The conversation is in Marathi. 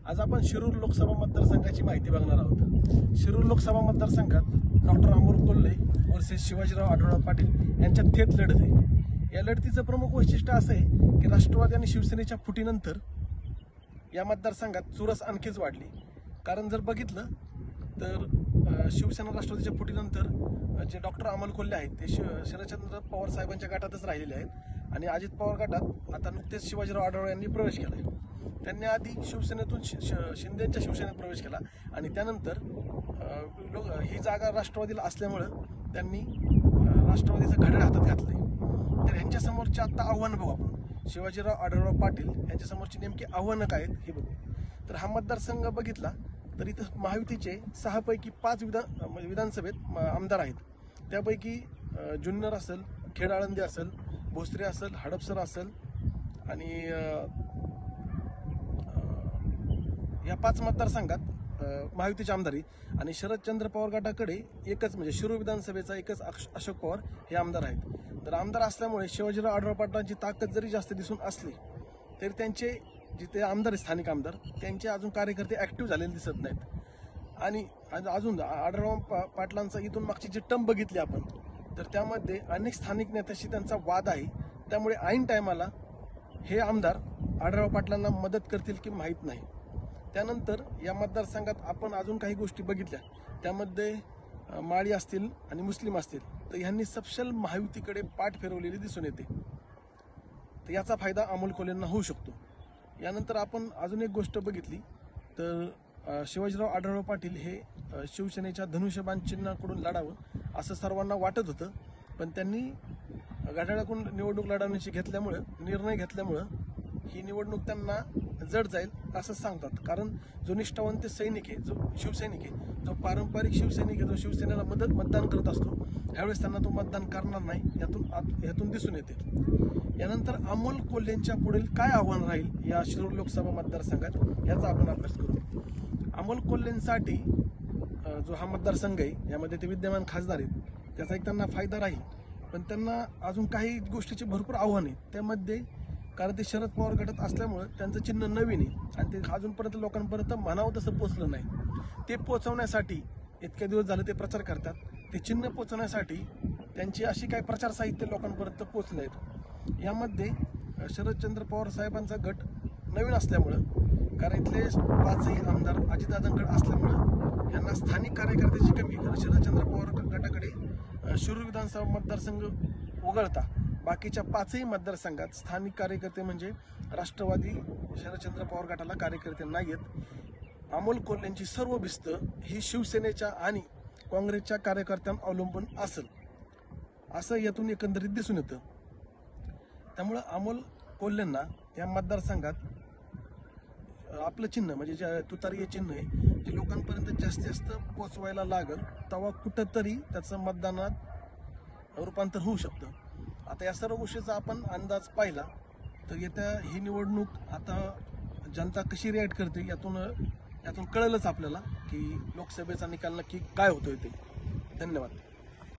आज आपण शिरूर लोकसभा मतदारसंघाची माहिती बघणार आहोत। शिरूर लोकसभा मतदारसंघात डॉक्टर अमोल कोल्हे वर्सेस शिवाजीराव आढळराव पाटील यांच्यात थेट लढत आहे। या लढतीचं प्रमुख वैशिष्ट्य असं आहे की राष्ट्रवादी आणि शिवसेनेच्या फुटीनंतर या मतदारसंघात चुरस आणखीच वाढली। कारण जर बघितलं तर शिवसेना राष्ट्रवादीच्या फुटीनंतर जे डॉक्टर अमोल कोल्हे आहेत ते शरदचंद्र पवार साहेबांच्या गटातच राहिलेले आहेत आणि अजित पवार गटात आता नुकतेच शिवाजीराव आढळराव यांनी प्रवेश केला आहे। त्यांनी आधी शिवसेनेतून शिंदेच्या शिवसेनेत प्रवेश केला आणि त्यानंतर ही जागा राष्ट्रवादीला असल्यामुळं त्यांनी राष्ट्रवादीचं घड्याळ हातात घातलंय। तर यांच्यासमोरचे आता आव्हानं बघू आपण। शिवाजीराव आढळराव पाटील यांच्यासमोरची नेमकी आव्हानं काय आहेत हे बघू। तर हा मतदारसंघ बघितला तर इथं महायुतीचे 6 पैकी 5 विधानसभेत आमदार आहेत। त्यापैकी जुन्नर असेल, खेड आळंदी असेल, भोसरी असेल, हडपसर असेल आणि या 5 मतदारसंघात महायुतीचे आमदार आणि शरदचंद्र पवार गटाकडे एकच म्हणजे शिरूर विधानसभेचा एकच अशोक पवार हे आमदार आहेत। तर आमदार असल्यामुळे शिवाजीराव आढळराव पाटलांची ताकद जरी जास्त दिसून असली तरी त्यांचे जिथे आमदार स्थानिक आमदार त्यांचे अजून कार्यकर्ते ऍक्टिव्ह झालेले दिसत नाहीत। आणि अजून आढळराव पाटलांचा इथून मागची जी टर्म बघितली आपण तर त्यामध्ये अनेक स्थानिक नेत्याशी त्यांचा वाद आहे। त्यामुळे ऐन टायमाला हे आमदार आढळराव पाटलांना मदत करतील की माहीत नाही। त्यानंतर या मतदारसंघात आपण अजून काही गोष्टी बघितल्या, त्यामध्ये माळी असतील आणि मुस्लिम असतील तर ह्यांनी सपशेल महायुतीकडे पाठ फिरवलेली दिसून येते। तर याचा फायदा अमोल कोल्हेंना होऊ शकतो। यानंतर आपण अजून एक गोष्ट बघितली तर शिवाजीराव आढळराव पाटील हे शिवसेनेच्या धनुष्यबाण चिन्हाकडून लढावं असं सर्वांना वाटत होतं, पण त्यांनी घड्याळाकडून निवडणूक लढवण्याची निर्णय घेतल्यामुळं ही निवडणूक त्यांना जड जाईल असं सांगतात। कारण जो निष्ठावंत सैनिक आहे, जो शिवसैनिक आहे, जो पारंपरिक शिवसैनिक आहे, जो शिवसेनेला मतदान करत असतो, ह्यावेळेस त्यांना तो मतदान करणार नाही यातून दिसून येते। यानंतर अमोल कोल्हेंच्या पुढील काय आव्हान राहील या शिरूर लोकसभा मतदारसंघात याचा आपण अभ्यास करू। अमोल कोल्हेंसाठी जो हा मतदारसंघ आहे यामध्ये ते विद्यमान खासदार आहेत, त्याचा एक त्यांना फायदा राहील, पण त्यांना अजून काही गोष्टीचे भरपूर आव्हान आहे। त्यामध्ये कारण ते शरद पवार गटात असल्यामुळे त्यांचं चिन्ह नवीन आहे आणि ते अजूनपर्यंत लोकांपर्यंत म्हणावं तसं पोचलं नाही। ते पोचवण्यासाठी इतके दिवस झाले ते प्रचार करतात, ते चिन्ह पोचवण्यासाठी त्यांची अशी काही प्रचार साहित्य लोकांपर्यंत पोचले आहेत। यामध्ये शरदचंद्र पवार साहेबांचा गट नवीन असल्यामुळं, कारण इथले 5ही आमदार अजितदादांकडे असल्यामुळं यांना स्थानिक कार्यकर्त्याची कमी, शरदचंद्र पवार गटाकडे शिरूर विधानसभा मतदारसंघ वगळता बाकीच्या 5ही मतदारसंघात स्थानिक कार्यकर्ते म्हणजे राष्ट्रवादी शरदचंद्र पवार गटाला कार्यकर्ते नाहीयेत। अमोल कोल्हेंची सर्व भिस्त ही शिवसेनेच्या आणि काँग्रेसच्या कार्यकर्त्यांवर अवलंबून असेल असं यातून एकंदरीत दिसून येतं। त्यामुळं अमोल कोल्हेंना या मतदारसंघात आपलं चिन्ह म्हणजे जे तुतारी हे चिन्ह आहे ते लोकांपर्यंत जास्तीत जास्त पोचवायला लागल, तेव्हा कुठंतरी त्याचं मतदानात रूपांतर होऊ शकतं। आता या सर्व गोष्टीचा आपण अंदाज पाहिला तर येत्या ही निवडणूक आता जनता कशी रिॲक्ट करते यातून कळलंच आपल्याला की लोकसभेचा निकाल नक्की काय होतोय ते। धन्यवाद।